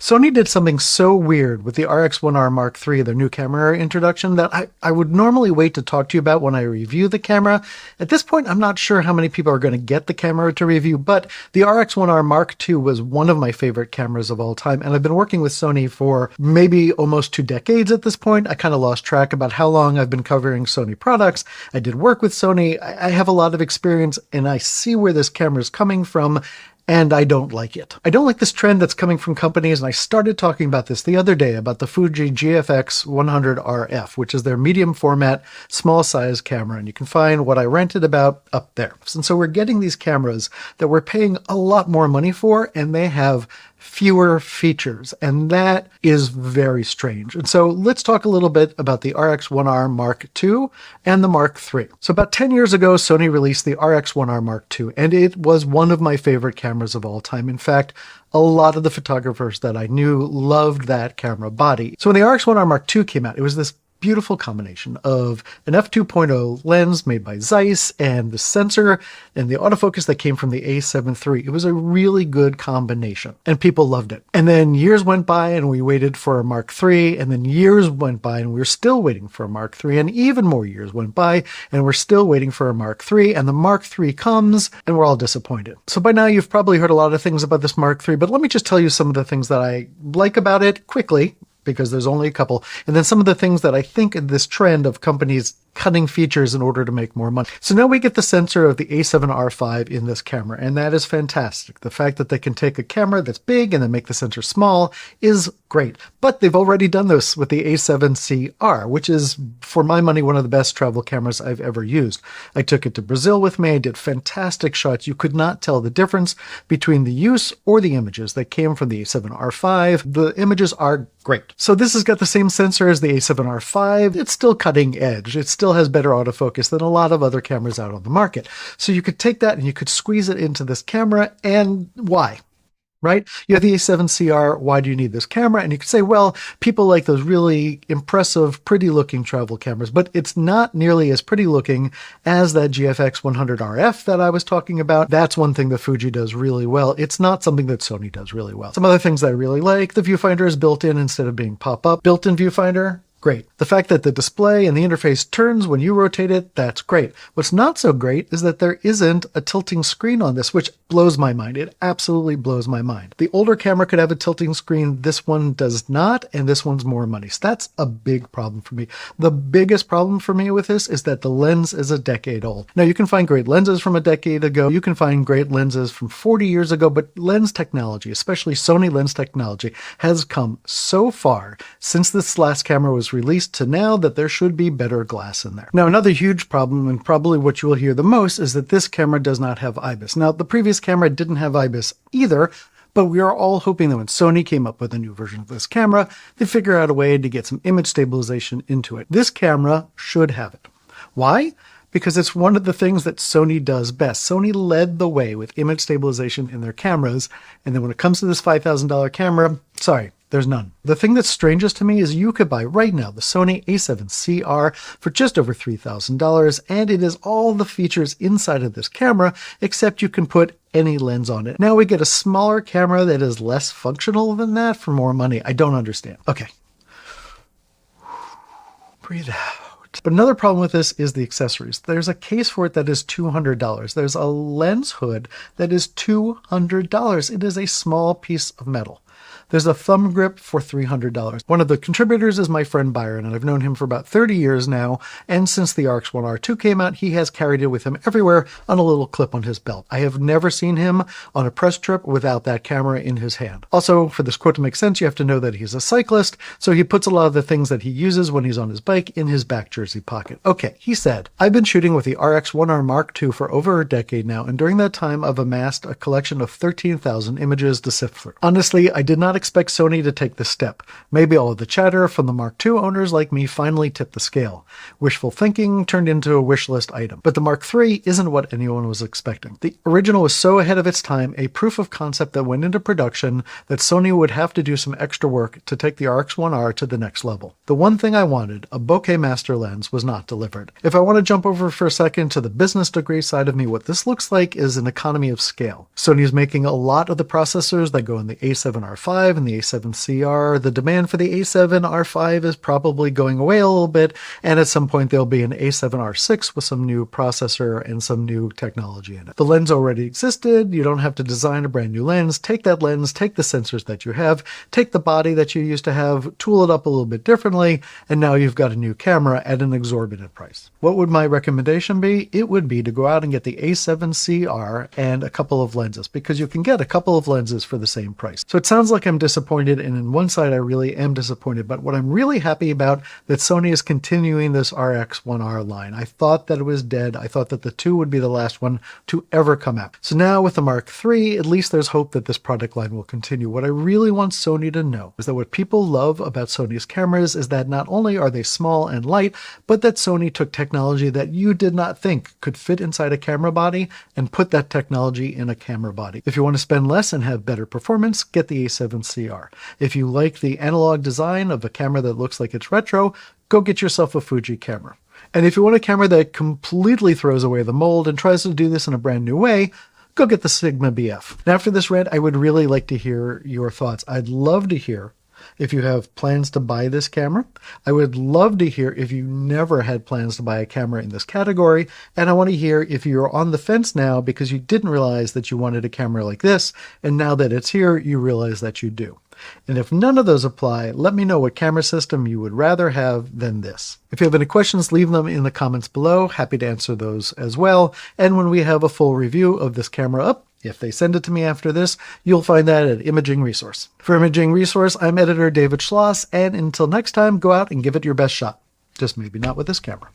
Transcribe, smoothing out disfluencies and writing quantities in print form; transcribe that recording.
Sony did something so weird with the RX1R Mark III, their new camera introduction, that I would normally wait to talk to you about when I review the camera. At this point, I'm not sure how many people are going to get the camera to review, but the RX1R Mark II was one of my favorite cameras of all time, and I've been working with Sony for maybe almost 2 decades at this point. I kind of lost track about how long I've been covering Sony products. I did work with Sony. I have a lot of experience, and I see where this camera is coming from. And I don't like it. I don't like this trend that's coming from companies, and I started talking about this the other day about the Fuji GFX 100 RF, which is their medium format, small size camera, and you can find what I ranted about up there. And so we're getting these cameras that we're paying a lot more money for, and they have fewer features, and that is very strange. And so let's talk a little bit about the RX1R Mark II and the Mark III. So about 10 years ago, Sony released the RX1R Mark II, and it was one of my favorite cameras of all time. In fact, a lot of the photographers that I knew loved that camera body. So when the RX1R Mark II came out, it was this beautiful combination of an f2.0 lens made by Zeiss and the sensor and the autofocus that came from the A7 III. It was a really good combination, and people loved it. And then years went by and we waited for a Mark III, and then years went by and we were still waiting for a Mark III, and even more years went by and we're still waiting for a Mark III, and the Mark III comes and we're all disappointed. So by now you've probably heard a lot of things about this Mark III, but let me just tell you some of the things that I like about it quickly, because there's only a couple, and then some of the things that I think in this trend of companies cutting features in order to make more money. So now we get the sensor of the A7R V in this camera, and that is fantastic. The fact that they can take a camera that's big and then make the sensor small is great. But they've already done this with the A7CR, which is, for my money, one of the best travel cameras I've ever used. I took it to Brazil with me. I did fantastic shots. You could not tell the difference between the use or the images that came from the A7R V. The images are great. So this has got the same sensor as the A7R V. It's still cutting edge. It still has better autofocus than a lot of other cameras out on the market. So you could take that and you could squeeze it into this camera, and why? Right? You have the A7CR, why do you need this camera? And you could say, well, people like those really impressive, pretty looking travel cameras, but it's not nearly as pretty looking as that GFX 100 RF that I was talking about. That's one thing that Fuji does really well. It's not something that Sony does really well. Some other things that I really like, the viewfinder is built in instead of being pop-up. Built-in viewfinder, great. The fact that the display and the interface turns when you rotate it, that's great. What's not so great is that there isn't a tilting screen on this, which blows my mind. It absolutely blows my mind. The older camera could have a tilting screen. This one does not, and this one's more money. So that's a big problem for me. The biggest problem for me with this is that the lens is a decade old. Now, you can find great lenses from a decade ago. You can find great lenses from 40 years ago, but lens technology, especially Sony lens technology, has come so far since this last camera was released to now that there should be better glass in there. Now, another huge problem, and probably what you will hear the most, is that this camera does not have IBIS. Now, the previous camera didn't have IBIS either, but we are all hoping that when Sony came up with a new version of this camera, they figure out a way to get some image stabilization into it. This camera should have it. Why? Because it's one of the things that Sony does best. Sony led the way with image stabilization in their cameras, and then when it comes to this $5,000 camera, sorry, there's none. The thing that's strangest to me is you could buy right now the Sony A7CR for just over $3,000, and it is all the features inside of this camera, except you can put any lens on it. Now we get a smaller camera that is less functional than that for more money. I don't understand. Okay. Breathe out. But another problem with this is the accessories. There's a case for it that is $200. There's a lens hood that is $200. It is a small piece of metal. There's a thumb grip for $300. One of the contributors is my friend Byron, and I've known him for about 30 years now, and since the RX1R II came out, he has carried it with him everywhere on a little clip on his belt. I have never seen him on a press trip without that camera in his hand. Also, for this quote to make sense, you have to know that he's a cyclist, so he puts a lot of the things that he uses when he's on his bike in his back jersey pocket. Okay, he said, I've been shooting with the RX1R Mark II for over a decade now, and during that time I've amassed a collection of 13,000 images to sift through. Honestly, I did not expect Sony to take this step. Maybe all of the chatter from the Mark II owners like me finally tipped the scale. Wishful thinking turned into a wish list item. But the Mark III isn't what anyone was expecting. The original was so ahead of its time, a proof of concept that went into production, that Sony would have to do some extra work to take the RX1R to the next level. The one thing I wanted, a bokeh master lens, was not delivered. If I want to jump over for a second to the business degree side of me, what this looks like is an economy of scale. Sony is making a lot of the processors that go in the A7R R5 and the A7CR. The demand for the A7R V is probably going away a little bit, and at some point there'll be an A7R6 with some new processor and some new technology in it. The lens already existed. You don't have to design a brand new lens. Take that lens, take the sensors that you have, take the body that you used to have, tool it up a little bit differently, and now you've got a new camera at an exorbitant price. What would my recommendation be? It would be to go out and get the A7CR and a couple of lenses, because you can get a couple of lenses for the same price. So it sounds like I'm disappointed, and in one side I really am disappointed, but what I'm really happy about that Sony is continuing this RX1R line. I thought that it was dead. I thought that the 2 would be the last one to ever come out. So now with the Mark III, at least there's hope that this product line will continue. What I really want Sony to know is that what people love about Sony's cameras is that not only are they small and light, but that Sony took technology that you did not think could fit inside a camera body and put that technology in a camera body. If you want to spend less and have better performance, get the A7CR. If you like the analog design of a camera that looks like it's retro, go get yourself a Fuji camera. And if you want a camera that completely throws away the mold and tries to do this in a brand new way, go get the Sigma BF. And after this rant, I would really like to hear your thoughts. I'd love to hear if you have plans to buy this camera. I would love to hear if you never had plans to buy a camera in this category. And I want to hear if you're on the fence now because you didn't realize that you wanted a camera like this, and now that it's here, you realize that you do. And if none of those apply, let me know what camera system you would rather have than this. If you have any questions, leave them in the comments below. Happy to answer those as well. And when we have a full review of this camera up, if they send it to me after this, you'll find that at Imaging Resource. For Imaging Resource, I'm editor David Schloss, and until next time, go out and give it your best shot. Just maybe not with this camera.